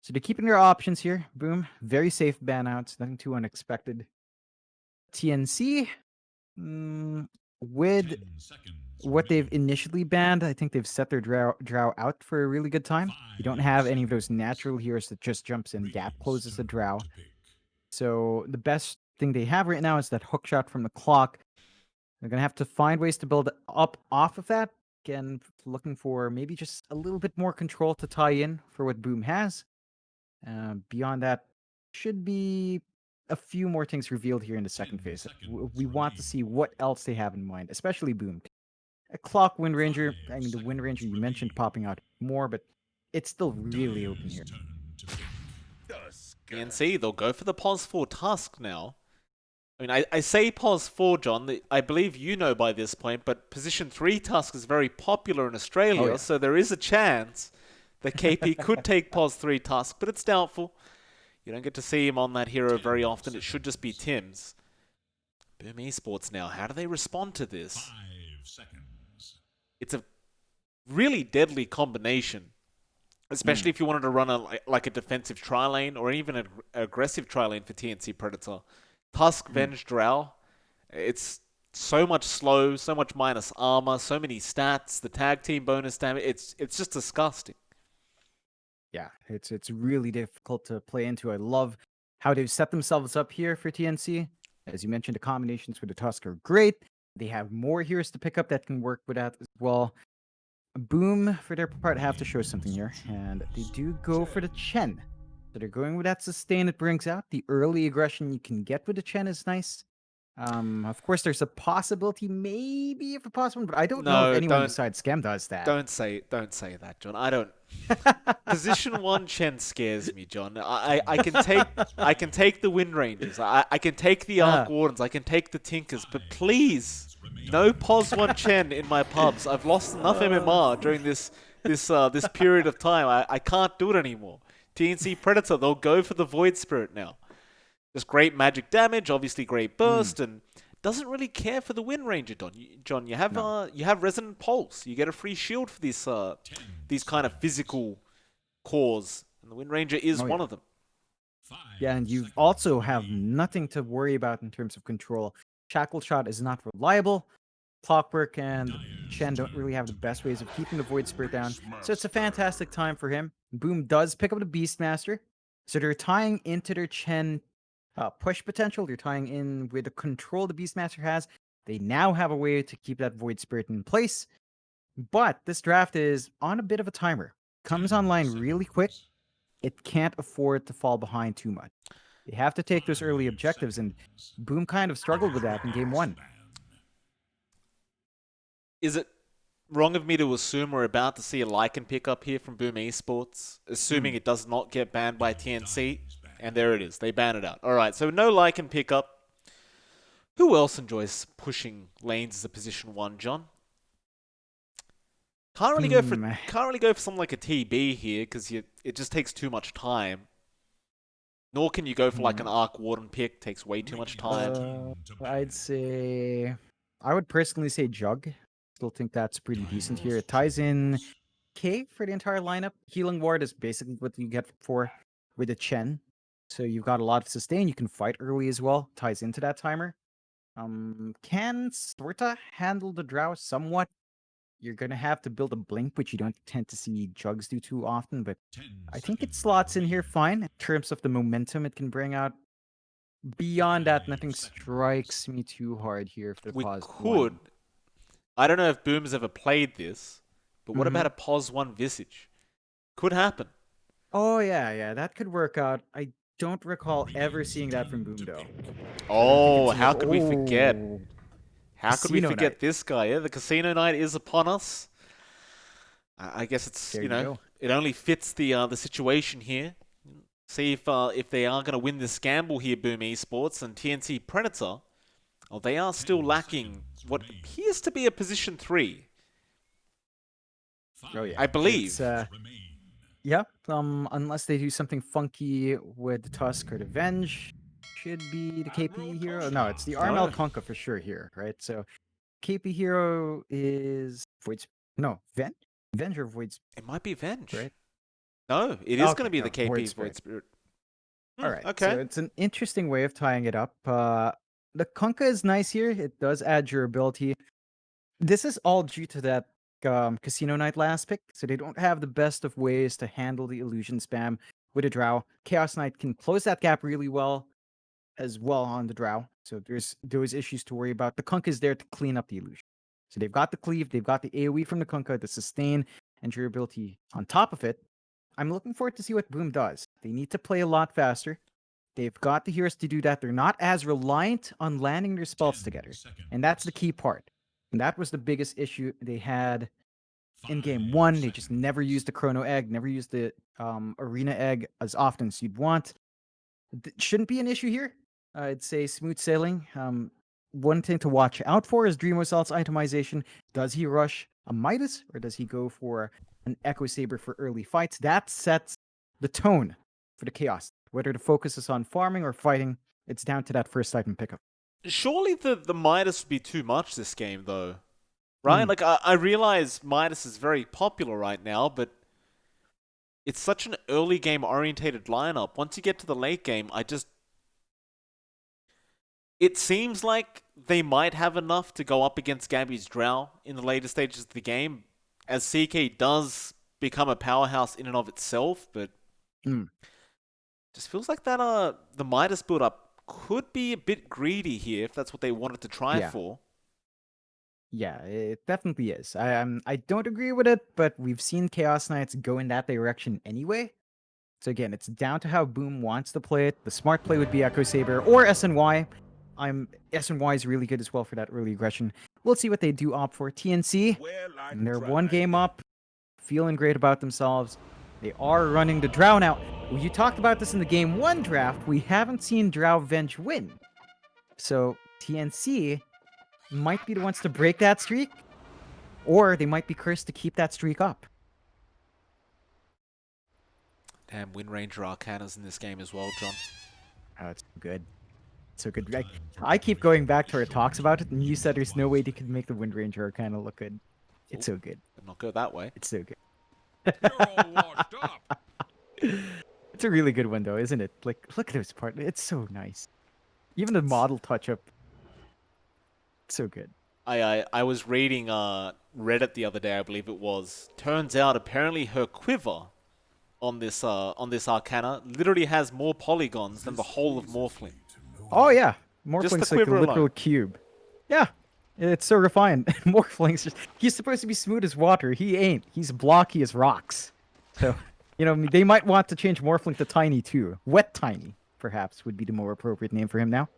So they're keeping their options here. Boom. Very safe ban outs. Nothing too unexpected. TNC, with what they've initially banned, I think they've set their drow out for a really good time. You don't have any of those natural heroes that just jumps in, gap closes the drow. So the best thing they have right now is that hook shot from the clock. They're going to have to find ways to build up off of that. Again, looking for maybe just a little bit more control to tie in for what Boom has. Beyond that, should be a few more things revealed here in the second phase. We want to see what else they have in mind, especially Boom. A Clock Wind Ranger, I mean, the Wind Ranger you mentioned popping out more, but it's still really open here. TNC, they'll go for the pos 4 Tusk now. I mean, I say pos 4, John. I believe you know by this point, but position 3 Tusk is very popular in Australia, so there is a chance that KP could take pos 3 Tusk, but it's doubtful. You don't get to see him on that hero very often. It should just be Tim's. Boom Esports now. How do they respond to this? 5 seconds. It's a really deadly combination, especially if you wanted to run a defensive tri-lane or even an aggressive tri-lane for TNC Predator. Tusk, Venge, Drow. It's so much slow, so much minus armor, so many stats, the tag team bonus damage. It's just disgusting. Yeah, it's really difficult to play into. I love how they've set themselves up here for TNC. As you mentioned, the combinations for the Tusk are great. They have more heroes to pick up that can work with that as well. Boom, for their part, have to show something here, and they do go for the Chen. So they're going with that sustain it brings out. The early aggression you can get with the Chen is nice. Of course, there's a possibility, maybe if a possible, but I don't know if anyone besides Scam does that. Don't say that, John. I don't. Position 1 Chen scares me, John. I can take the Wind Rangers. I can take the Arc Wardens. I can take the Tinkers, but please, no pos 1 Chen in my pubs. I've lost enough MMR during this period of time. I can't do it anymore. TNC Predator, they'll go for the Void Spirit now. Just great magic damage, obviously great burst, and doesn't really care for the Wind Ranger, John. You have Resonant Pulse. You get a free shield for these kind of physical cores, and the Wind Ranger is one of them. Yeah, and you also have nothing to worry about in terms of control. Shackle Shot is not reliable. Clockwork and Chen don't really have the best ways of keeping the Void Spirit down, so it's a fantastic time for him. Boom does pick up the Beastmaster, so they're tying into their Chen push potential. They're tying in with the control the Beastmaster has. They now have a way to keep that Void Spirit in place, but this draft is on a bit of a timer. Comes online really quick. It can't afford to fall behind too much. They have to take those early objectives, and Boom kind of struggled with that in game 1. Is it wrong of me to assume we're about to see a Lycan pickup here from Boom Esports, assuming it does not get banned by TNC? And there it is. They ban it out. All right, so no Lycan pickup. Who else enjoys pushing lanes as a position 1, John? Can't really go for something like a TB here because it just takes too much time. Nor can you go for like an Arc Warden pick. Takes way too much time. I would personally say Jug. Still think that's pretty decent here. It ties in K for the entire lineup. Healing Ward is basically what you get with the Chen. So you've got a lot of sustain. You can fight early as well. Ties into that timer. Can sorta handle the Drow somewhat. You're gonna have to build a blink, which you don't tend to see Jugs do too often, but I think it slots in here fine in terms of the momentum it can bring out. Beyond that, nothing strikes me too hard here for the pos 1. I don't know if Boom's ever played this, but what about a pos 1 Visage? Could happen. Oh yeah, that could work out. I don't recall ever seeing that from Boom though. Oh, how could we forget? How could we forget this guy? Yeah, the Casino Night is upon us. I guess it's it only fits the situation here. See if they are going to win this gamble here, Boom Esports and TNC Predator. Oh, they are still lacking what appears to be a position 3. Oh yeah, I believe. Yeah, unless they do something funky with the Tusk or the Venge. Should be the KP hero. No, it's the RML Conka for sure here, right? So KP hero is Venge or Voids. It might be Venge, right? No, it is going to be no, the KP Void Void Spirit. Spirit. All right, Okay. so it's an interesting way of tying it up. The Kunkka is nice here. It does add durability. This is all due to that Casino Night last pick, so they don't have the best of ways to handle the illusion spam with a Drow. Chaos Knight can close that gap really well as well on the Drow, so there's those issues to worry about. The Kunkka is there to clean up the illusion. So they've got the cleave, they've got the AoE from the Kunkka, the sustain and durability on top of it. I'm looking forward to see what Boom does. They need to play a lot faster. They've got the heroes to do that. They're not as reliant on landing their spells 10 together. seconds. And that's the key part. And that was the biggest issue they had in game 5 one. They just seconds. never used the Chrono Egg, never used the Arena Egg as often as you'd want. Shouldn't be an issue here. I'd say smooth sailing. One thing to watch out for is Dream Assault's itemization. Does he rush a Midas or does he go for an Echo Saber for early fights? That sets the tone for the Chaos. Whether the focus is on farming or fighting, it's down to that first item pickup. Surely the Midas would be too much this game, though. Right? Like, I realize Midas is very popular right now, but it's such an early game orientated lineup. Once you get to the late game, it seems like they might have enough to go up against Gabby's Drow in the later stages of the game, as CK does become a powerhouse in and of itself, but just feels like that the Midas build up could be a bit greedy here if that's what they wanted to try for. Yeah, it definitely is. I don't agree with it, but we've seen Chaos Knights go in that direction anyway. So again, it's down to how Boom wants to play it. The smart play would be Echo Saber or SNY. SNY is really good as well for that early aggression. We'll see what they do opt for. TNC, and they're one game up, feeling great about themselves. They are running the Drow now. You talked about this in the game 1 draft. We haven't seen Drow Venge win. So TNC might be the ones to break that streak, or they might be cursed to keep that streak up. Damn, Wind Ranger Arcanas in this game as well, John. Oh, it's good. So good. I keep going back to our talks about it, and you said there's no way they could make the Wind Ranger Arcana look good. It's so good. But not go that way. It's so good. You're all washed up. It's a really good one, though, isn't it? Like, look at those parts. It's so nice. Even the model touch-up. So good. I was reading Reddit the other day, I believe it was. Turns out, apparently, her quiver on this Arcana literally has more polygons than the whole of Morphling. Oh, yeah. Just the Morphling's like a quiver literal alone. cube. Yeah. It's so refined. Morphling's just... He's supposed to be smooth as water. He ain't. He's blocky as rocks. So, you know, they might want to change Morphling to Tiny, too. Wet Tiny, perhaps, would be the more appropriate name for him now.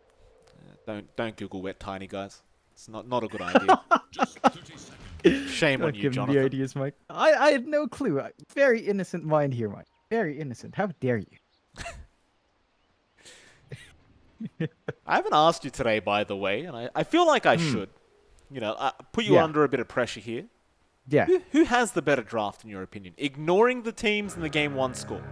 Don't Google Wet Tiny, guys. It's not a good idea. Just 30 seconds. Shame on Don't you, give him Jonathan. the ideas, Mike. I had no clue. Very innocent mind here, Mike. Very innocent. How dare you? I haven't asked you today, by the way, and I feel like I should. You know, put you Yeah. under a bit of pressure here. Yeah. Who has the better draft, in your opinion? Ignoring the teams in the Game 1 score.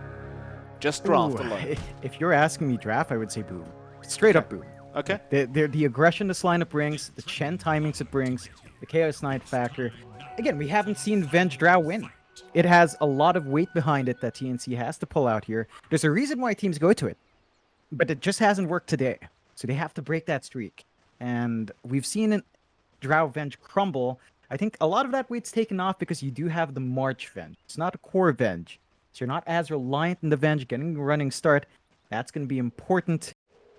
Just draft Ooh, alone. If you're asking me draft, I would say Boom. Straight up Boom. Okay. The aggression this lineup brings, the Chen timings it brings, the Chaos Knight factor. Again, we haven't seen Venge Drow win. It has a lot of weight behind it that TNC has to pull out here. There's a reason why teams go to it, but it just hasn't worked today. So they have to break that streak. And we've seen Drow Venge crumble. I think a lot of that weight's taken off because you do have the March Venge. It's not a core Venge. So you're not as reliant in the Venge getting a running start. That's going to be important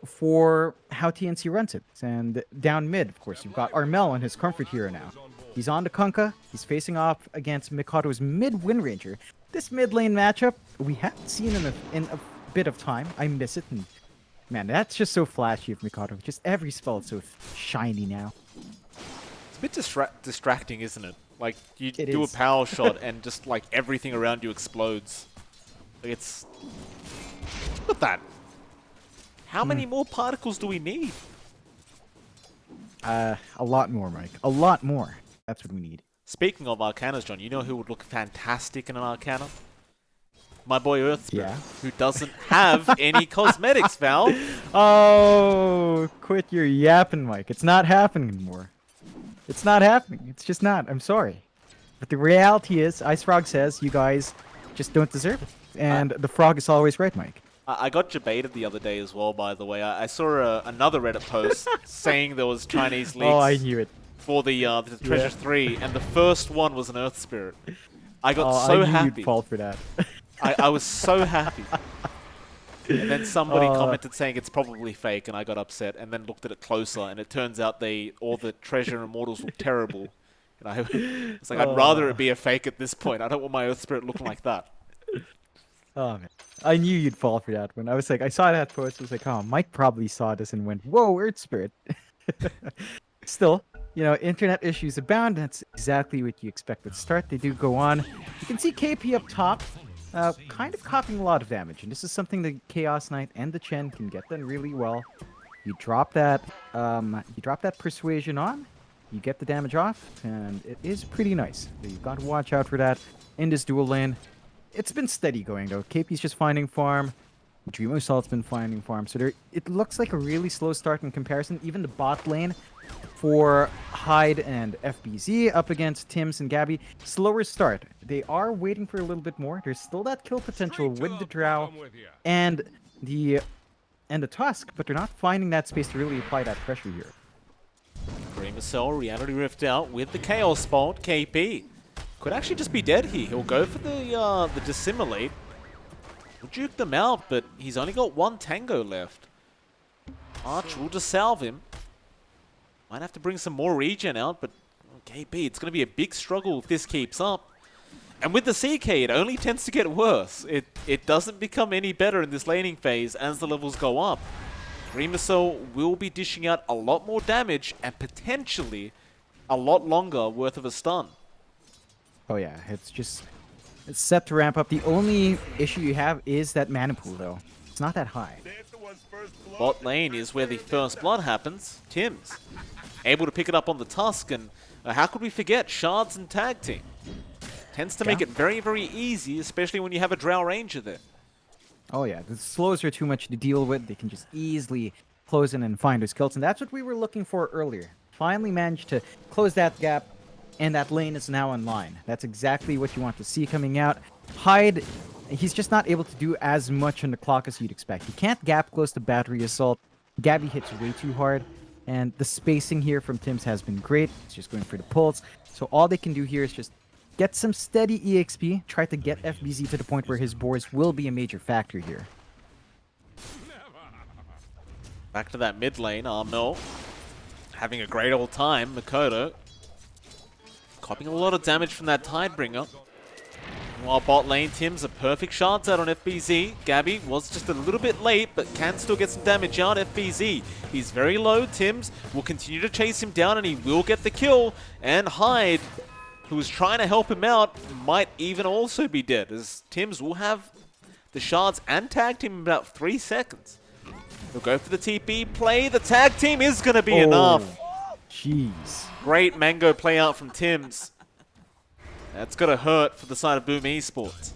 for how TNC runs it. And down mid, of course, you've got Armel on his comfort hero now. He's on the Kunkka. He's facing off against Mikado's mid Wind Ranger. This mid lane matchup, we haven't seen in a bit of time. I miss it. And man, that's just so flashy of Mikado. Just every spell is so shiny now. It's a bit distracting, isn't it? Like, you It do is. a power shot and just, like, everything around you explodes. Like, it's... Look at that. How many more particles do we need? A lot more, Mike. A lot more. That's what we need. Speaking of Arcanas, John, you know who would look fantastic in an Arcana? My boy Earthspirit, Yeah. who doesn't have any cosmetics, Val. Oh, quit your yapping, Mike. It's not happening anymore. It's not happening. It's just not. I'm sorry. But the reality is, Ice Frog says you guys just don't deserve it. And the frog is always right, Mike. I got debated the other day as well, by the way. I saw another Reddit post saying there was Chinese leaks Oh, I knew it. for the Treasure 3, and the first one was an Earth Spirit. I got Oh, so I knew happy. you'd fall for that. I was so happy. And then somebody Oh. commented saying it's probably fake, and I got upset, and then looked at it closer, and it turns out all the Treasure Immortals look terrible. And I was like, I'd rather it be a fake at this point. I don't want my Earth Spirit looking like that. Oh man, I knew you'd fall for that one. I was like, I saw that post. I was like, oh, Mike probably saw this and went, "Whoa, Earth Spirit." Still, internet issues abound. That's exactly what you expect at the start. They do go on. You can see KP up top, kind of copying a lot of damage, and this is something the Chaos Knight and the Chen can get done really well. You drop that Persuasion on, you get the damage off, and it is pretty nice. So you've got to watch out for that in this dual lane. It's been steady going though. KP's just finding farm. Dreamo Assault's been finding farm. So it looks like a really slow start in comparison. Even the bot lane for Hyde and FBZ up against Tims and Gabby, slower start. They are waiting for a little bit more. There's still that kill potential with the Drow and the Tusk, but they're not finding that space to really apply that pressure here. Dreamcell, Reality Rift out with the Chaos Bolt. KP could actually just be dead here. He'll go for the Dissimulate. We'll juke them out, but he's only got one Tango left. Arch will just salve him. Might have to bring some more regen out, but KP, it's going to be a big struggle if this keeps up. And with the CK, it only tends to get worse. It doesn't become any better in this laning phase as the levels go up. Dreamcell will be dishing out a lot more damage and potentially a lot longer worth of a stun. Oh yeah, it's set to ramp up. The only issue you have is that mana pool though. It's not that high. Bot lane is where the first blood happens. Tims able to pick it up on the Tusk, and how could we forget Shards and Tag Team? Tends to make it very, very easy, especially when you have a Drow Ranger there. Oh yeah, the slows are too much to deal with. They can just easily close in and find those kills, and that's what we were looking for earlier. Finally managed to close that gap, and that lane is now online. That's exactly what you want to see coming out. Hyde, he's just not able to do as much on the clock as you'd expect. He can't gap close to Battery Assault. Gabby hits way too hard, and the spacing here from Tims has been great. He's just going for the pulse. So all they can do here is just get some steady EXP, try to get FBZ to the point where his boards will be a major factor here. Back to that mid lane, Armel having a great old time. Makoto copying a lot of damage from that Tidebringer. While bot lane, Tims a perfect shards out on FBZ. Gabby was just a little bit late, but can still get some damage out. FBZ, he's very low. Tims will continue to chase him down, and he will get the kill. And Hyde, who was trying to help him out, might even also be dead, as Tims will have the shards and tag team in about 3 seconds. He'll go for the TP play. The tag team is going to be enough. Jeez. Great mango play out from Tims. That's got to hurt for the side of Boom Esports.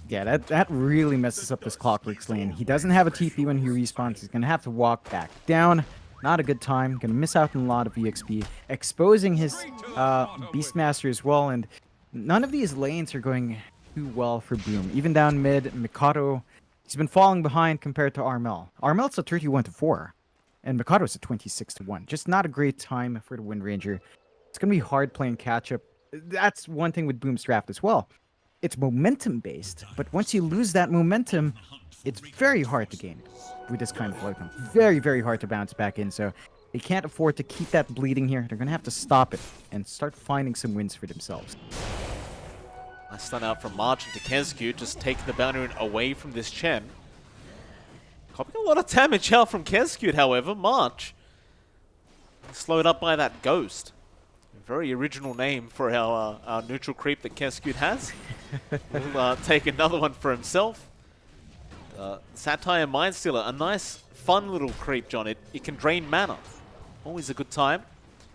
Yeah, that really messes up this Clockworks lane. He doesn't have a TP when he respawns. He's going to have to walk back down. Not a good time. Going to miss out on a lot of EXP. Exposing his Beastmaster as well. And none of these lanes are going too well for Boom. Even down mid, Mikado, he's been falling behind compared to Armel. Armel's a 31-4. And Mikado's a 26-1. Just not a great time for the Wind Ranger. It's going to be hard playing catch-up. That's one thing with Boom's draft as well. It's momentum-based, but once you lose that momentum, it's very hard to gain with this kind of outcome. Very, very hard to bounce back in, so they can't afford to keep that bleeding here. They're going to have to stop it and start finding some wins for themselves. Nice stun out from March into Kesku, just taking the boundary away from this Chen. Copying a lot of damage out from Kesku, however. March slowed up by that Ghost. Very original name for our neutral creep that Kesku has. Will take another one for himself. Satire Mindstealer, a nice, fun little creep, John. It can drain mana. Always a good time.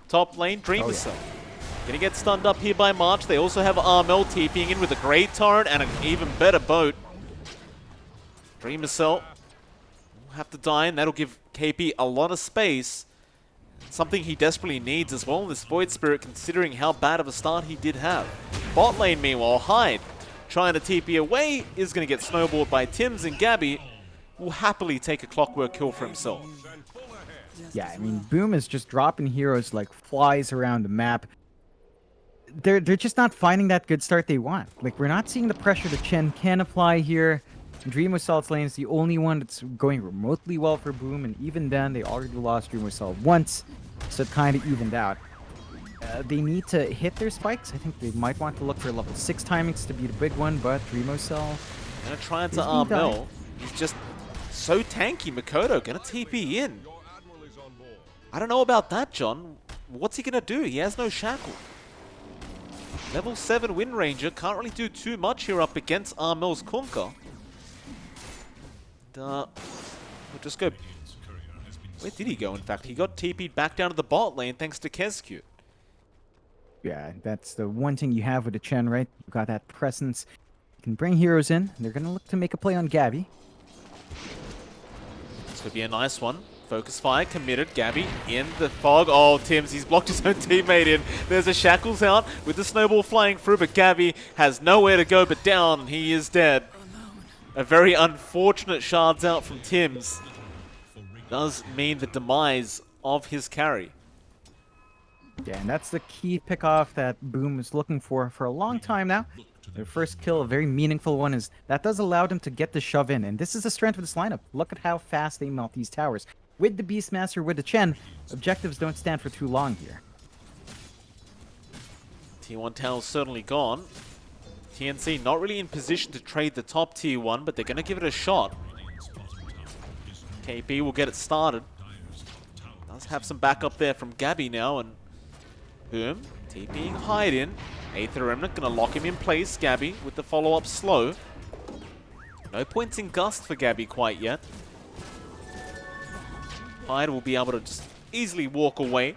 Top lane, Dreamcell. Gonna get stunned up here by March. They also have Armel TPing in with a great torrent and an even better boat. Dreamcell will have to die, and that'll give KP a lot of space. Something he desperately needs as well, this Void Spirit, considering how bad of a start he did have. Bot lane, meanwhile, Hyde trying to TP away is going to get snowballed by Tims, and Gabby will happily take a clockwork kill for himself. Yeah, I mean, Boom is just dropping heroes like flies around the map. They're just not finding that good start they want. Like, we're not seeing the pressure that Chen can apply here. Dream Assault's lane is the only one that's going remotely well for Boom, and even then, they already lost Dream Assault once, so it kind of evened out. They need to hit their spikes. I think they might want to look for level 6 timings to be the big one, but Dream Assault... Gonna try to arm Mill. He's just so tanky. Makoto gonna TP in. I don't know about that, John. What's he gonna do? He has no shackle. Level 7 Wind Ranger can't really do too much here up against Armel's Kunkka. We'll just go... Where did he go, in fact? He got TP'd back down to the bot lane thanks to Kezcute. Yeah, that's the one thing you have with the Chen, right? You've got that presence. You can bring heroes in. They're going to look to make a play on Gabby. This could be a nice one. Focus fire, committed. Gabby in the fog. Oh, Tims, he's blocked his own teammate in. There's a shackles out with the snowball flying through, but Gabby has nowhere to go but down. He is dead. A very unfortunate shards out from Tims. Does mean the demise of his carry. Yeah, and that's the key pick-off that Boom is looking for a long time now. Their first kill, a very meaningful one, is that does allow them to get the shove in. And this is the strength of this lineup. Look at how fast they melt these towers. With the Beastmaster, with the Chen, objectives don't stand for too long here. T1 tower's certainly gone. TNC not really in position to trade the top tier 1, but they're going to give it a shot. KB will get it started. Does have some backup there from Gabby now, and Boom, TPing hide in. Aether Remnant going to lock him in place. Gabby with the follow-up slow. No points in Gust for Gabby quite yet. Hyde will be able to just easily walk away.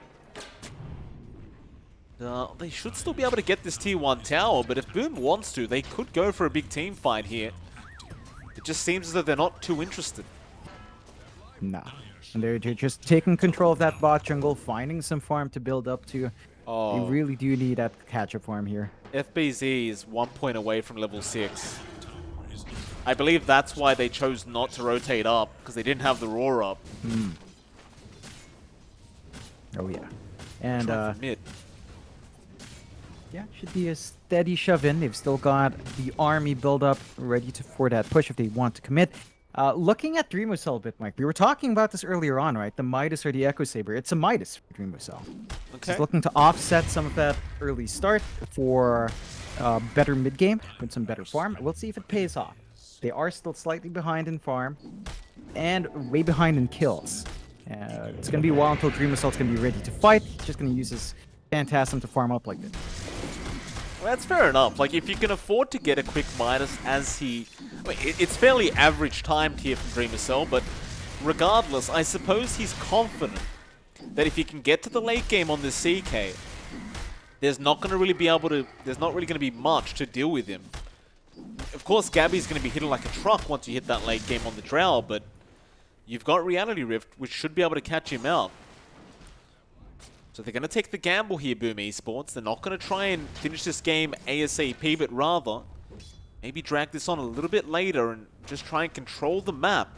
They should still be able to get this tier 1 tower, but if Boom wants to, they could go for a big team fight here. It just seems as though they're not too interested. Nah. And they're just taking control of that bot jungle, finding some farm to build up to. Oh. They really do need that catch-up farm here. FBZ is 1 point away from level 6. I believe that's why they chose not to rotate up, because they didn't have the roar up. Oh yeah. And mid. yeah, should be a steady shove in. They've still got the army build up ready for that push if they want to commit. Looking at Dream Cell a bit, Mike, we were talking about this earlier on, right? The Midas or the Echo Saber. It's a Midas for Dream Cell. Okay. Just looking to offset some of that early start for better mid game with some better farm. We'll see if it pays off. They are still slightly behind in farm and way behind in kills. It's going to be a while until Dream Assault's going to be ready to fight. He's just going to use his Phantasm to farm up like this. Well, that's fair enough. Like, if you can afford to get a quick Midas as he... I mean, it's fairly average timed here from Dream Cell, but regardless, I suppose he's confident that if he can get to the late game on this CK, there's not going to really be able to... There's not really going to be much to deal with him. Of course, Gabby's going to be hitting like a truck once you hit that late game on the Drow, but you've got Reality Rift, which should be able to catch him out. So they're going to take the gamble here, Boom Esports. They're not going to try and finish this game ASAP, but rather maybe drag this on a little bit later and just try and control the map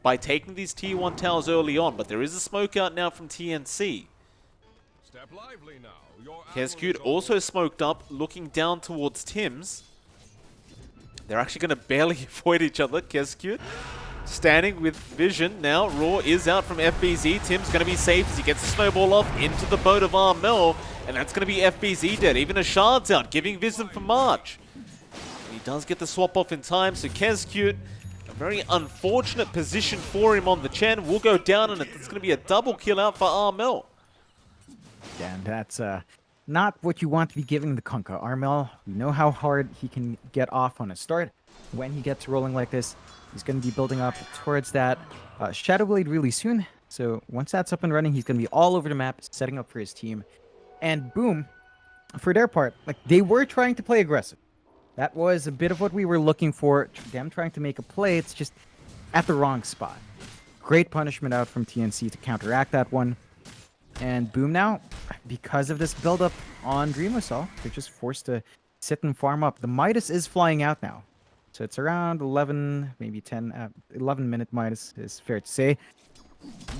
by taking these tier 1 towers early on. But there is a smoke out now from TNC. Step lively now. Kezcute also smoked up, looking down towards Tims. They're actually going to barely avoid each other. Kezcute standing with vision now. Raw is out from FBZ. Tim's going to be safe as he gets the snowball off into the boat of Armel. And that's going to be FBZ dead. Even a shard's out, giving vision for March. And he does get the swap off in time. So Kezcute, a very unfortunate position for him on the Chen, will go down. And it's going to be a double kill out for Armel. Yeah, and that's not what you want to be giving the Kunkka. Armel, we know how hard he can get off on a start. When he gets rolling like this, he's going to be building up towards that Shadow Blade really soon. So once that's up and running, he's going to be all over the map, setting up for his team. And Boom, for their part, like, they were trying to play aggressive. That was a bit of what we were looking for. Them trying to make a play. It's just at the wrong spot. Great punishment out from TNC to counteract that one. And Boom now, because of this build-up on Dream Assault, they're just forced to sit and farm up. The Midas is flying out now. So it's around 11, maybe 10, 11-minute Midas is fair to say.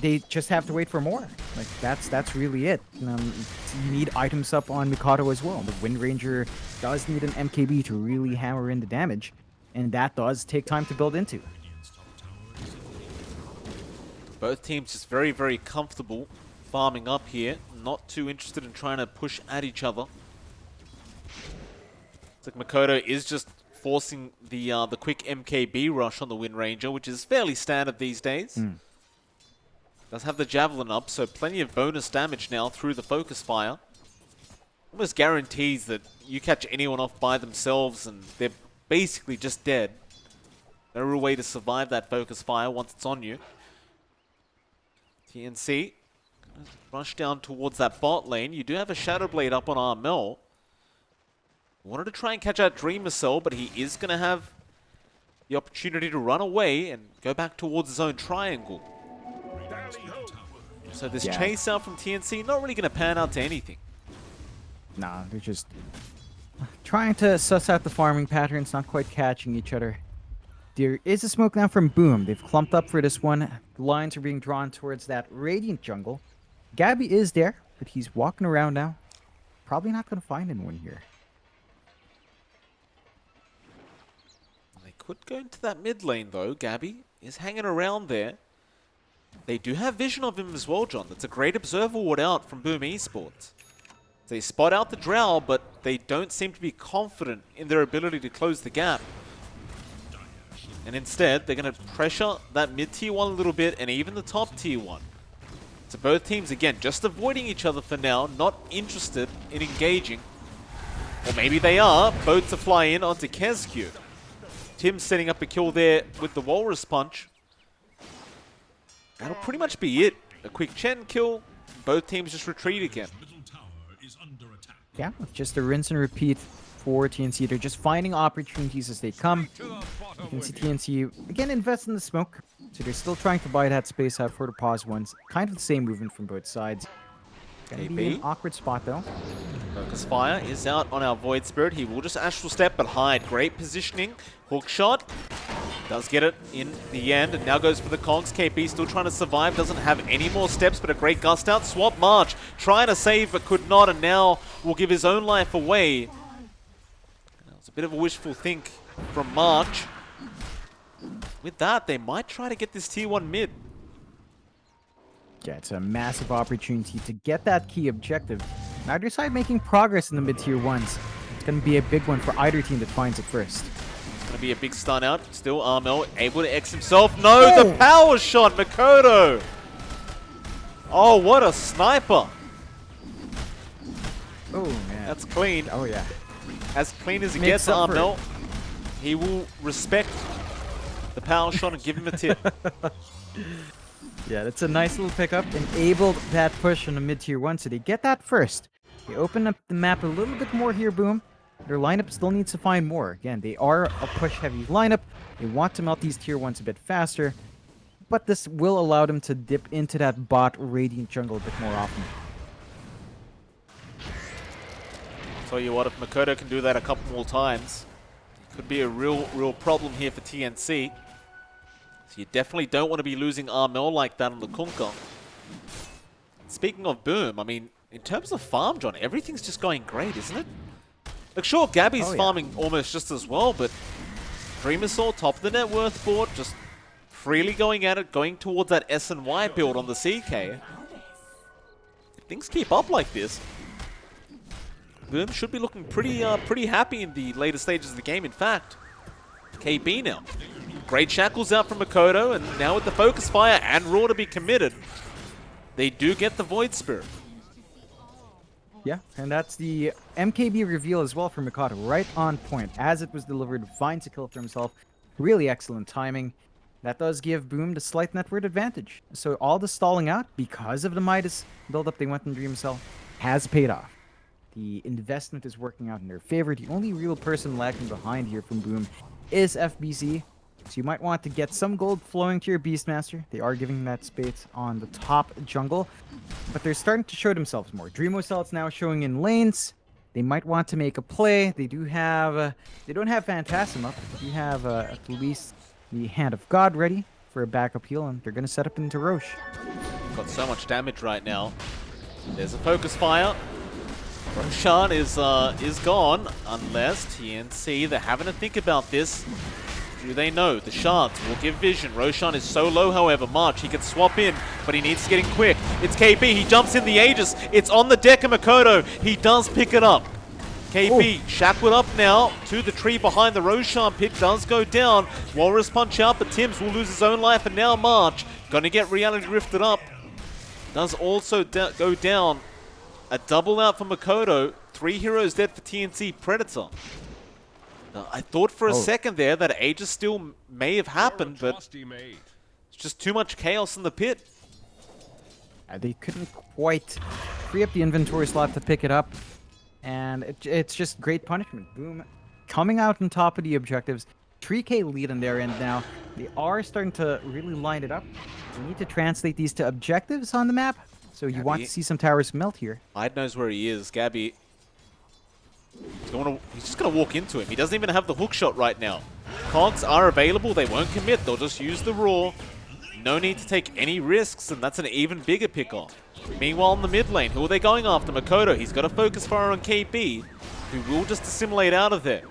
They just have to wait for more. Like, that's really it. You need items up on Mikado as well. The Wind Ranger does need an MKB to really hammer in the damage. And that does take time to build into. Both teams just very, very comfortable farming up here. Not too interested in trying to push at each other. It's like Makoto is just forcing the quick MKB rush on the Wind Ranger, which is fairly standard these days. Does have the Javelin up, so plenty of bonus damage now through the Focus Fire. Almost guarantees that you catch anyone off by themselves and they're basically just dead. No real way to survive that Focus Fire once it's on you. TNC, rush down towards that bot lane. You do have a Shadow Blade up on Armel. Wanted to try and catch out Dreamer Cell, but he is going to have the opportunity to run away and go back towards his own triangle. So this chase out from TNC, not really going to pan out to anything. Nah, they're just trying to suss out the farming patterns, not quite catching each other. There is a smoke now from Boom. They've clumped up for this one. The lines are being drawn towards that Radiant jungle. Gabby is there, but he's walking around now. Probably not going to find anyone here. They could go into that mid lane, though. Gabby is hanging around there. They do have vision of him as well, John. That's a great observer ward out from Boom Esports. They spot out the Drow, but they don't seem to be confident in their ability to close the gap. And instead, they're going to pressure that mid-tier 1 a little bit and even the top tier 1. So both teams, again, just avoiding each other for now, not interested in engaging. Or maybe they are. Both to fly in onto Kesku. Tim setting up a kill there with the Walrus Punch. That'll pretty much be it. A quick Chen kill. Both teams just retreat again. Yeah, just a rinse and repeat for TNC. They're just finding opportunities as they come. You can see TNC, again, invest in the smoke. So they're still trying to buy that space out for the pause ones. Kind of the same movement from both sides. Gonna be an awkward spot, though. Focus Fire is out on our Void Spirit. He will just Astral Step but hide. Great positioning. Hook shot. Does get it in the end, and now goes for the Kongs. KP still trying to survive, doesn't have any more steps, but a great gust out. Swap March, trying to save, but could not, and now will give his own life away. That was a bit of a wishful think from March. With that, they might try to get this tier 1 mid. Yeah, it's a massive opportunity to get that key objective. Neither side making progress in the mid-tier 1s. It's going to be a big one for either team that finds it first. Gonna be a big stun out. Still Armel able to X himself. No, the power shot, Makoto. Oh, what a sniper. Oh, man. That's clean. Oh, yeah. As clean as it Makes gets, up for Armel. He will respect the power shot and give him a tip. Yeah, that's a nice little pickup. Enabled that push on the mid-tier 1, so they get that first. They open up the map a little bit more here, Boom. Their lineup still needs to find more. Again, they are a push-heavy lineup. They want to melt these tier 1s a bit faster. But this will allow them to dip into that bot Radiant jungle a bit more often. Tell you what, if Makoto can do that a couple more times, it could be a real problem here for TNC. So you definitely don't want to be losing Armel like that on the Kunkka. Speaking of Boom, I mean, in terms of farm, John, everything's just going great, isn't it? Like, sure, Gabby's farming almost just as well, but Dreamer Soul, top of the net worth board, just freely going at it, going towards that S&Y build on the CK. If things keep up like this, Boom should be looking pretty happy in the later stages of the game. In fact, KB now. Great shackles out from Makoto, and now with the Focus Fire and Raw to be committed, they do get the Void Spirit. Yeah, and that's the MKB reveal as well for Mikado, right on point. As it was delivered, finds a kill for himself. Really excellent timing. That does give Boom the slight net worth advantage. So all the stalling out, because of the Midas build-up they went in Dream Cell, has paid off. The investment is working out in their favor. The only real person lagging behind here from Boom is FBC. So you might want to get some gold flowing to your Beastmaster. They are giving that space on the top jungle. But they're starting to show themselves more. Dreamo Cell's now showing in lanes. They might want to make a play. They do have, they don't have Phantasm up. They do have at least the Hand of God ready for a backup heal, and they're going to set up into Roche. Got so much damage right now. There's a focus fire. Roshan is gone, unless TNC, they're having to think about this. Do they know? The shards will give vision. Roshan is so low, however. March, he can swap in, but he needs to get in quick. It's KP, he jumps in the Aegis. It's on the deck of Makoto. He does pick it up. KP shackled up now to the tree behind the Roshan pick, does go down. Walrus punch out, but Tims will lose his own life, and now March gonna get reality rifted up. Does also go down. A double out for Makoto. 3 heroes dead for TNC Predator. I thought for a second there that Aegis still may have happened, but it's just too much chaos in the pit. They couldn't quite free up the inventory slot to pick it up, and it's just great punishment. Boom, coming out on top of the objectives. 3K lead on their end now. They are starting to really line it up. We need to translate these to objectives on the map. So you want to see some towers melt here. Hyde knows where he is. Gabby, he's just going to walk into him. He doesn't even have the hook shot right now. Cogs are available. They won't commit. They'll just use the raw. No need to take any risks, and that's an even bigger pick-off. Meanwhile, in the mid lane, who are they going after? Makoto, he's got a focus fire on KP, who will just assimilate out of there.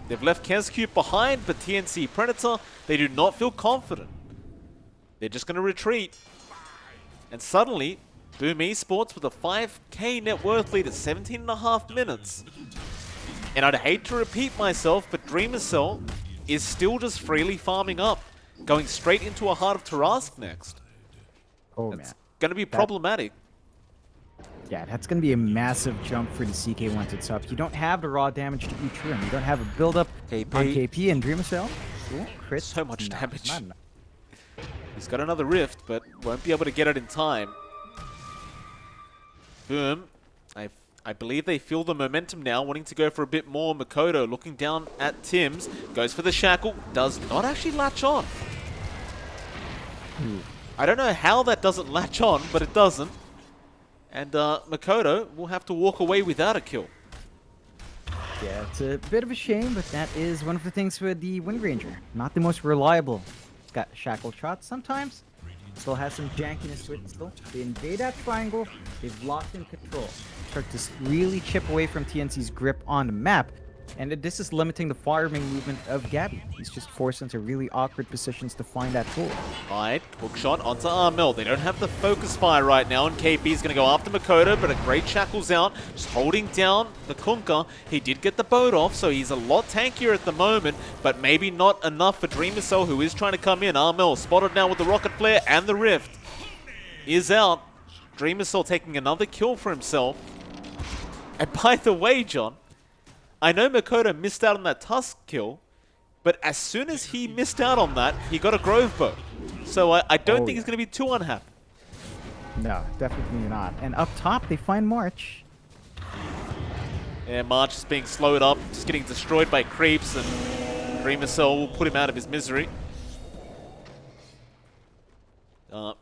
They've left Kescube behind, but TNC Predator, they do not feel confident. They're just going to retreat. And suddenly, Boom Esports with a 5k net worth lead at 17.5 minutes. And I'd hate to repeat myself, but Dreamer Cell is still just freely farming up, going straight into a Heart of Tarask next. Oh, That's man. going to be problematic. Yeah, that's going to be a massive jump for the CK once it's up. You don't have the raw damage to each room. You don't have a build-up on KP and Dreamer Cell. Ooh, crit. So much damage. Not enough. He's got another rift, but won't be able to get it in time. Boom. I believe they feel the momentum now, wanting to go for a bit more. Makoto looking down at Tims. Goes for the shackle. Does not actually latch on. I don't know how that doesn't latch on, but it doesn't. And Makoto will have to walk away without a kill. Yeah, it's a bit of a shame, but that is one of the things with the Wind Ranger. Not the most reliable. It's got shackle shots sometimes. Still has some jankiness to it still. They invade that triangle. They've locked in control. Start to really chip away from TNC's grip on the map. And this is limiting the farming movement of Gabby. He's just forced into really awkward positions to find that tool. Alright, hook shot onto Armel. They don't have the focus fire right now, and KP is going to go after Makoto, but a great shackles out, just holding down the Kunkka. He did get the boat off, so he's a lot tankier at the moment, but maybe not enough for Dreamer Cell, who is trying to come in. Armel spotted now with the rocket flare, and the rift is out. Dreamer Cell taking another kill for himself. And by the way, John, I know Makoto missed out on that Tusk kill, but as soon as he missed out on that, he got a Grove Bow. So I don't think he's going to be too unhappy. No, definitely not. And up top, they find March. Yeah, March is being slowed up, just getting destroyed by creeps, and Dreamer Cell will put him out of his misery.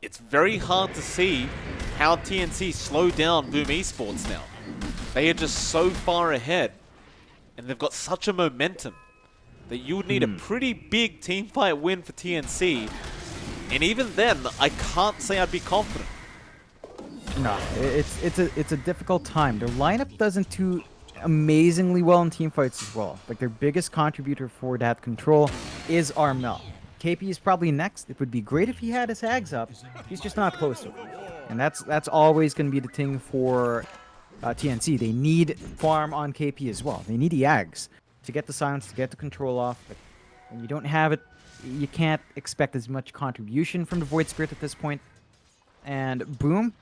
It's very hard to see how TNC slow down Boom Esports now. They are just so far ahead. And they've got such a momentum that you would need a pretty big teamfight win for TNC. And even then, I can't say I'd be confident. No, it's a difficult time. Their lineup doesn't do amazingly well in teamfights as well. Like, their biggest contributor for that control is Armel. KP is probably next. It would be great if he had his Hags up. He's just not close to it. And that's always going to be the thing for TNC. They need farm on KP as well. They need the Ags to get the silence, to get the control off. But when you don't have it, you can't expect as much contribution from the Void Spirit at this point. And Boom,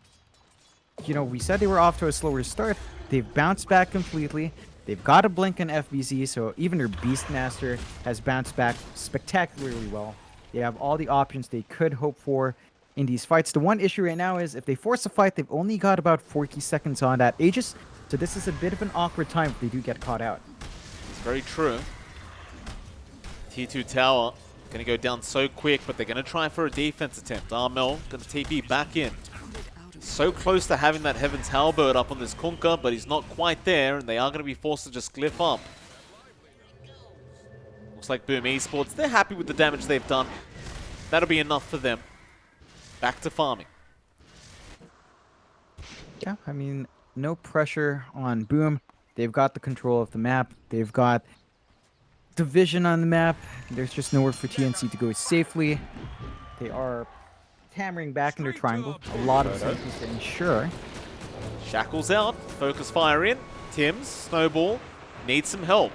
you know, we said they were off to a slower start. They've bounced back completely. They've got a blink in FBZ, so even their Beastmaster has bounced back spectacularly well. They have all the options they could hope for in these fights. The one issue right now is if they force a fight, they've only got about 40 seconds on that Aegis, so this is a bit of an awkward time if they do get caught out. It's very true. T2 tower going to go down so quick, but they're going to try for a defense attempt. Armel going to TP back in. So close to having that Heaven's Halberd up on this Kunkka, but he's not quite there, and they are going to be forced to just glyph up. Looks like Boom Esports, they're happy with the damage they've done. That'll be enough for them. Back to farming. Yeah, I mean, no pressure on Boom. They've got the control of the map. They've got division on the map. There's just nowhere for TNC to go safely. They are hammering back in their triangle. A lot of safety to ensure. Shackles out, focus fire in. Tim's, Snowball, needs some help.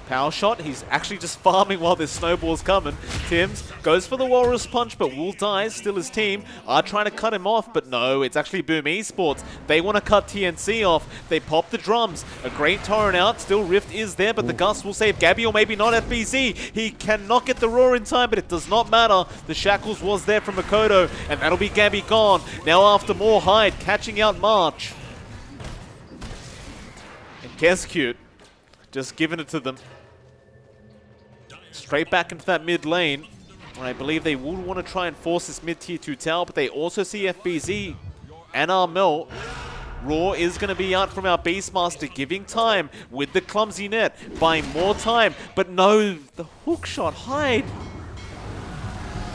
Power shot, he's actually just farming while this snowball's coming. Tim's goes for the Walrus Punch, but Wool dies, still his team are trying to cut him off, but no, it's actually Boom Esports. They want to cut TNC off. They pop the drums. A great torrent out, still Rift is there, but the Gust will save Gabby, or maybe not FBZ. He cannot get the Roar in time, but it does not matter. The Shackles was there from Makoto, and that'll be Gabby gone. Now after more, Hyde catching out March. And Kescute just giving it to them. Straight back into that mid lane. And I believe they will want to try and force this mid-tier 2 tower, but they also see FBZ and Armel. Raw is going to be out from our Beastmaster, giving time with the clumsy net, buying more time. But no, the hook shot, Hyde.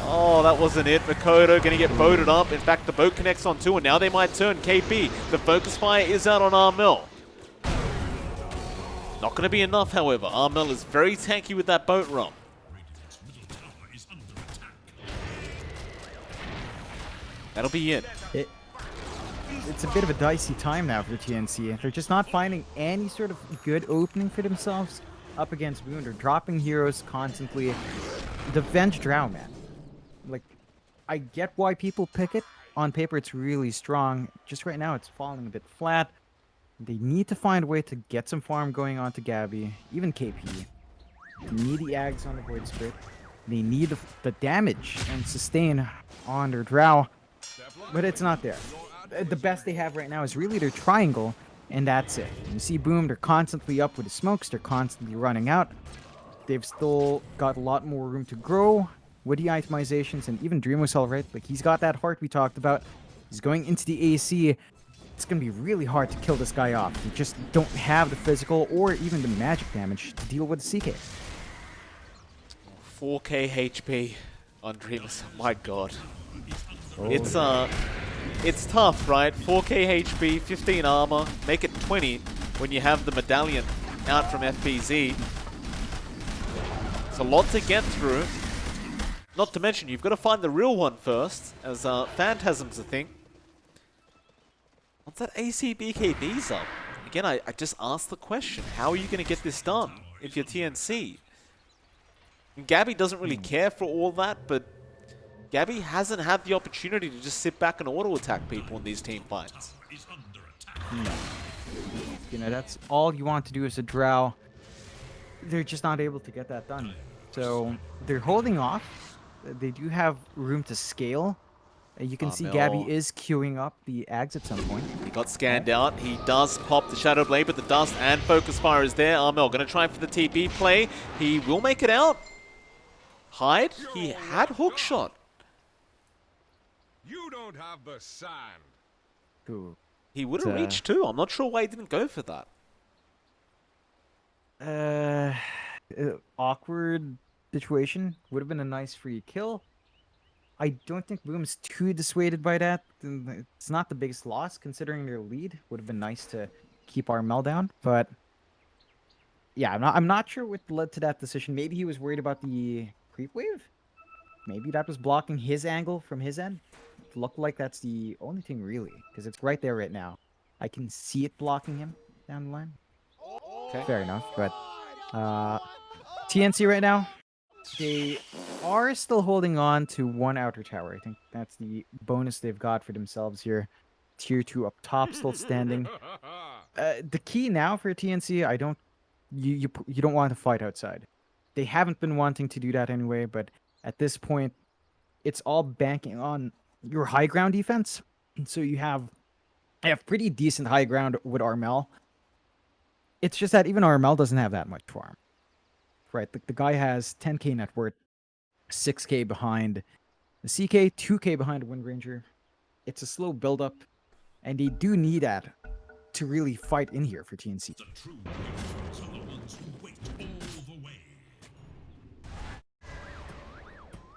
Oh, that wasn't it. Makoto going to get boated up. In fact, the boat connects on 2, and now they might turn KP. The focus fire is out on Armel. Not going to be enough, however. Armel is very tanky with that boat run. That'll be it. It's a bit of a dicey time now for TNC. They're just not finding any sort of good opening for themselves up against Boone. They're dropping heroes constantly. The Venge Drow, man. Like, I get why people pick it. On paper, it's really strong. Just right now, it's falling a bit flat. They need to find a way to get some farm going on to Gabby, even KP. They need the Ags on the Void Spirit. They need the damage and sustain on their Drow, but it's not there. The best they have right now is really their triangle, and that's it. You see Boom, they're constantly up with the smokes, they're constantly running out. They've still got a lot more room to grow with the itemizations, and even Dream was alright. Like, he's got that heart we talked about. He's going into the AC. It's going to be really hard to kill this guy off. You just don't have the physical or even the magic damage to deal with the CK. 4k HP on Dreamers. My god. Oh. It's tough, right? 4k HP, 15 armor, make it 20 when you have the medallion out from FBZ. It's a lot to get through. Not to mention, you've got to find the real one first, as Phantasm's a thing. Once that AC BKB's up, again, I just asked the question, how are you going to get this done if you're TNC? And Gabby doesn't really care for all that, but Gabby hasn't had the opportunity to just sit back and auto-attack people in these team fights. No. You know, that's all you want to do as a Drow. They're just not able to get that done. So they're holding off. They do have room to scale. You can see Gabby is queuing up the Ags at some point. He got scanned out. He does pop the Shadow Blade, but the Dust and Focus Fire is there. Armel going to try for the TP play. He will make it out. Hyde, he had hook shot. You don't have the sand. Ooh. He would have reached too. I'm not sure why he didn't go for that. Awkward situation. Would have been a nice free kill. I don't think Boom's too dissuaded by that. It's not the biggest loss considering their lead. Would have been nice to keep Armel down, but yeah, I'm not sure what led to that decision. Maybe he was worried about the creep wave. Maybe that was blocking his angle from his end. It looked like that's the only thing really, because it's right there right now. I can see it blocking him down the line. Okay. Fair enough, but TNC right now, they are still holding on to one outer tower. I think that's the bonus they've got for themselves here. Tier 2 up top still standing. The key now for TNC, you don't want to fight outside. They haven't been wanting to do that anyway, but at this point, it's all banking on your high ground defense. So you have pretty decent high ground with Armel. It's just that even Armel doesn't have that much farm. Right, the guy has 10k net worth, 6k behind the CK, 2k behind Wind Ranger. It's a slow build-up. And they do need that to really fight in here for TNC.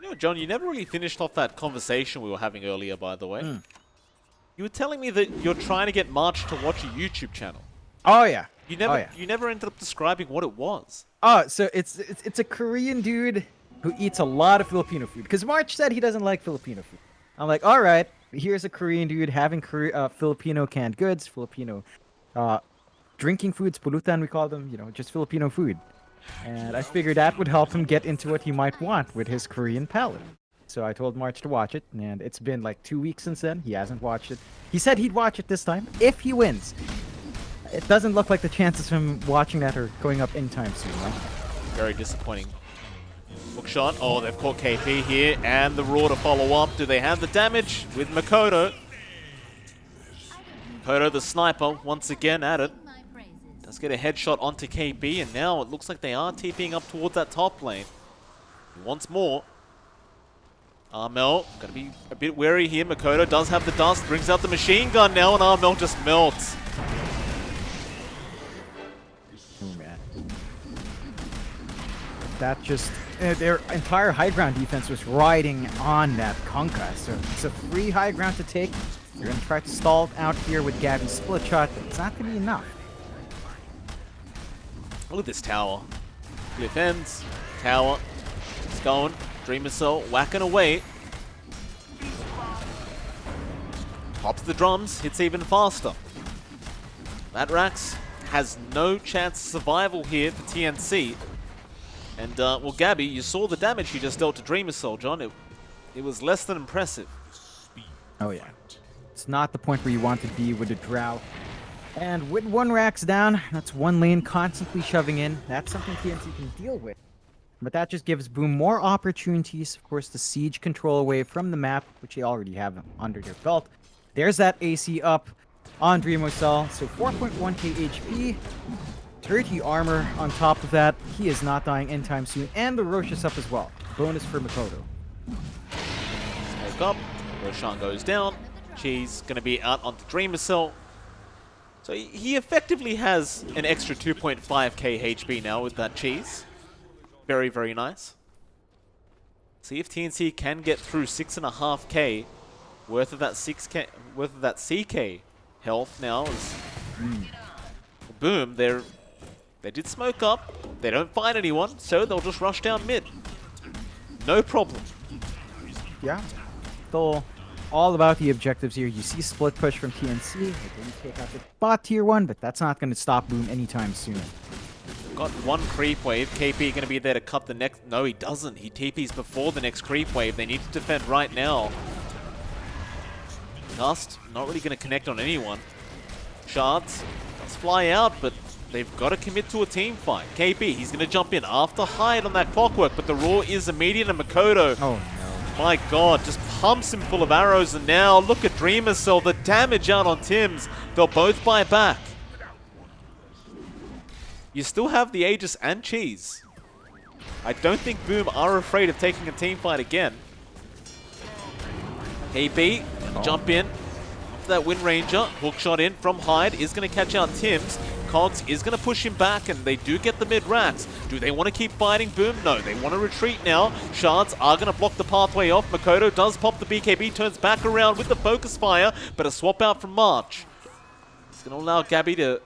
You know, John, you never really finished off that conversation we were having earlier, by the way. You were telling me that you're trying to get March to watch a YouTube channel. Oh yeah. You never ended up describing what it was. Oh, so it's a Korean dude who eats a lot of Filipino food. Because March said he doesn't like Filipino food. I'm like, all right, here's a Korean dude having Filipino canned goods, Filipino drinking foods, pulutan we call them, you know, just Filipino food. And I figured that would help him get into what he might want with his Korean palate. So I told March to watch it, and it's been like 2 weeks since then. He hasn't watched it. He said he'd watch it this time if he wins. It doesn't look like the chances of him watching that are going up anytime soon, right? Very disappointing. Hook shot. Oh, they've caught KP here, and the Raw to follow up. Do they have the damage with Makoto? Makoto, the sniper, once again at it. Does get a headshot onto KB, and now it looks like they are TPing up towards that top lane. He wants more. Armel, gotta be a bit wary here. Makoto does have the dust, brings out the machine gun now, and Armel just melts. Oh, man. That just... their entire high ground defense was riding on that Conquest. So it's a free high ground to take. You're going to try to stall it out here with Gabby's split shot, but it's not going to be enough. Look at this tower. Cliff ends. Tower. It's going. Dreamer Cell whacking away. Pops the drums. Hits even faster. That Rax has no chance of survival here for TNC. And, well, Gabby, you saw the damage he just dealt to Dreamer Cell, John. It was less than impressive. Oh, yeah. It's not the point where you want to be with the Drow. And with one Rax down, that's one lane constantly shoving in. That's something TNC can deal with. But that just gives Boom more opportunities, of course, to siege control away from the map, which they already have under their belt. There's that AC up on Dreamocell, so 4.1k HP, 30 armor on top of that. He is not dying anytime soon, and the Rosh is up as well. Bonus for Makoto. Smoke up, Roshan goes down. Cheese gonna be out onto Dreamocell. So he effectively has an extra 2.5k HP now with that cheese. Very, very nice. See if TNC can get through 6.5k worth of that 6k worth of that CK health now. Boom, they did smoke up. They don't find anyone, so they'll just rush down mid. No problem. Yeah. Still all about the objectives here. You see split push from TNC. They're going to take out the bot tier 1, but that's not going to stop Boom anytime soon. Got one creep wave. KP going to be there to cut the next... No, he doesn't. He TPs before the next creep wave. They need to defend right now. Dust, not really going to connect on anyone. Shards, does fly out, but they've got to commit to a team fight. KP, he's going to jump in after hide on that clockwork, but the Raw is immediate, and Makoto... Oh, no. My god, just pumps him full of arrows, and now look at Dreamer Cell, the damage out on Tims. They'll both buy back. You still have the Aegis and Cheese. I don't think Boom are afraid of taking a team fight again. KB, jump in. After that Wind Ranger, hook shot in from Hyde, is going to catch out Tims. Cogs is going to push him back, and they do get the mid-racks. Do they want to keep fighting Boom? No, they want to retreat now. Shards are going to block the pathway off. Makoto does pop the BKB, turns back around with the focus fire, but a swap out from March. It's going to allow Gabby to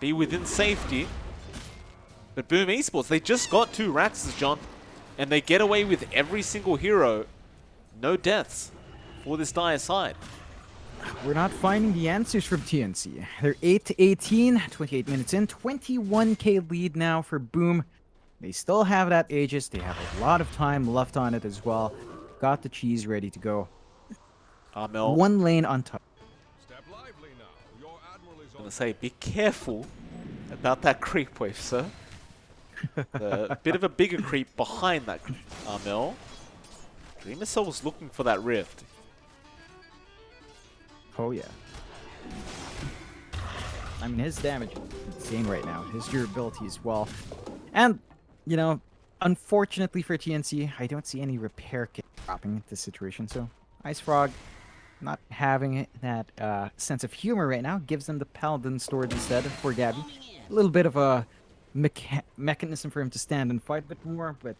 be within safety. But Boom Esports, they just got 2 Raxes, John, and they get away with every single hero. No deaths for this dire side. We're not finding the answers from TNC. They're 8-18, 28 minutes in, 21k lead now for Boom. They still have that Aegis. They have a lot of time left on it as well. Got the cheese ready to go. Armel. One lane on top. Step lively now. Your admiral is I'm going to say, be careful about that creep wave, sir. A bit of a bigger creep behind that Armel. Dreamer Cell was looking for that rift. Oh, yeah. I mean, his damage is insane right now. His durability as well. And, you know, unfortunately for TNC, I don't see any repair kit dropping in this situation. So, Ice Frog not having that sense of humor right now gives them the Paladin sword instead for Gabby. A little bit of a mechanism for him to stand and fight a bit more, but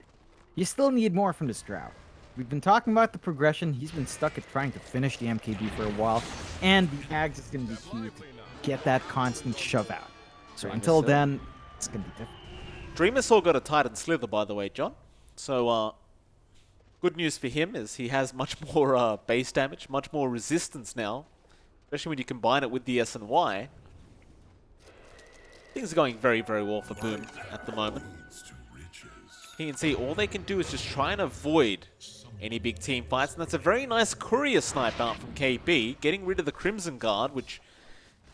you still need more from this Drow. We've been talking about the progression. He's been stuck at trying to finish the MKB for a while, and the Ags is going to be key to get that constant shove out. So until then, it's going to be difficult. Dreamer Soul got a Titan Slither, by the way, John. So, good news for him is he has much more base damage, much more resistance now, especially when you combine it with the S and Y. Things are going very, very well for Boom at the moment. TNC, all they can do is just try and avoid any big team fights, and that's a very nice courier snipe out from KB, getting rid of the Crimson Guard, which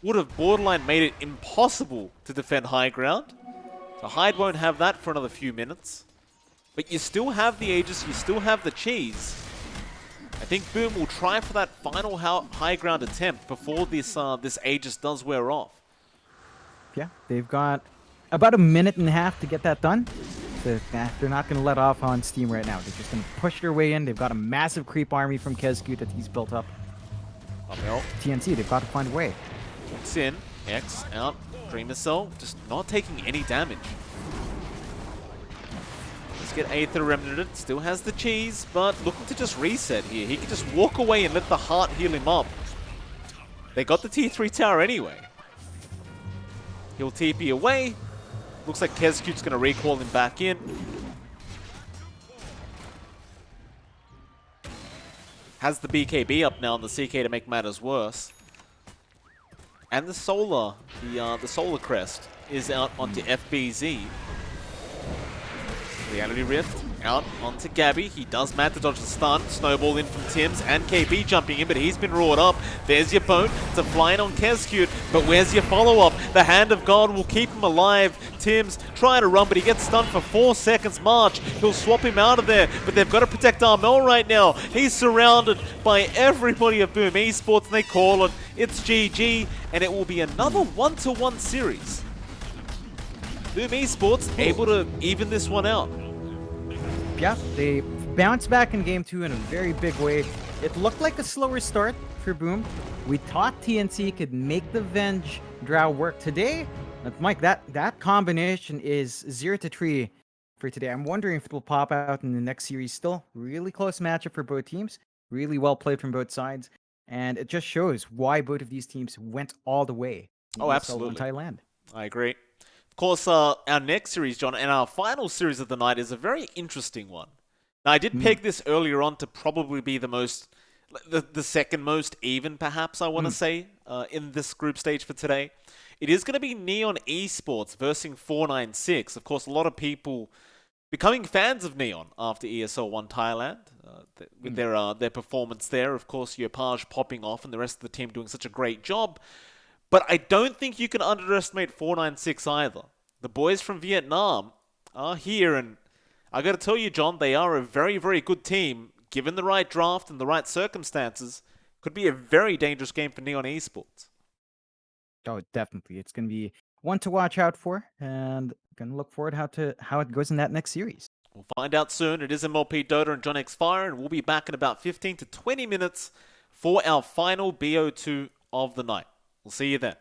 would have borderline made it impossible to defend high ground. So Hyde won't have that for another few minutes. But you still have the Aegis, you still have the cheese. I think Boom will try for that final high ground attempt before this Aegis does wear off. Yeah, they've got about a minute and a half to get that done. So, they're not going to let off on steam right now. They're just going to push their way in. They've got a massive creep army from Kezku that he's built up. TNC, they've got to find a way. Walks in, X out, Dreamer Cell, just not taking any damage. Let's get Aether Remnanted, still has the cheese, but looking to just reset here. He can just walk away and let the heart heal him up. They got the T3 tower anyway. He'll TP away. Looks like Kezcute's going to recall him back in. Has the BKB up now on the CK to make matters worse. And the Solar, the Solar Crest is out onto FBZ. Reality Rift out onto Gabby. He does manage to dodge the stun. Snowball in from Tims and KB jumping in, but he's been roared up. There's your boat to fly in on Kezcute, but where's your follow-up? The Hand of God will keep him alive. Tims trying to run, but he gets stunned for 4 seconds. March, he'll swap him out of there, but they've got to protect Armel right now. He's surrounded by everybody of Boom Esports, and they call it. It's GG, and it will be another 1-1 series. Boom Esports able to even this one out. Yeah, they bounced back in game 2 in a very big way. It looked like a slower start for Boom. We thought TNC could make the Venge Drow work today. But Mike, that combination is 0-3 for today. I'm wondering if it will pop out in the next series. Still, really close matchup for both teams. Really well played from both sides. And it just shows why both of these teams went all the way. Oh, absolutely. Thailand. I agree. Of course, our next series, John, and our final series of the night is a very interesting one. Now, I did peg this earlier on to probably be the second most even, perhaps, I want to say, in this group stage for today. It is going to be Neon Esports versus 496. Of course, a lot of people becoming fans of Neon after ESL 1 Thailand, with their performance there. Of course, Yopaj popping off and the rest of the team doing such a great job. But I don't think you can underestimate 496 either. The boys from Vietnam are here, and I got to tell you, John, they are a very, very good team. Given the right draft and the right circumstances, could be a very dangerous game for Neon Esports. Oh, definitely. It's going to be one to watch out for, and going to look forward how it goes in that next series. We'll find out soon. It is MLP Dota and JohnXFire, and we'll be back in about 15 to 20 minutes for our final BO2 of the night. We'll see you then.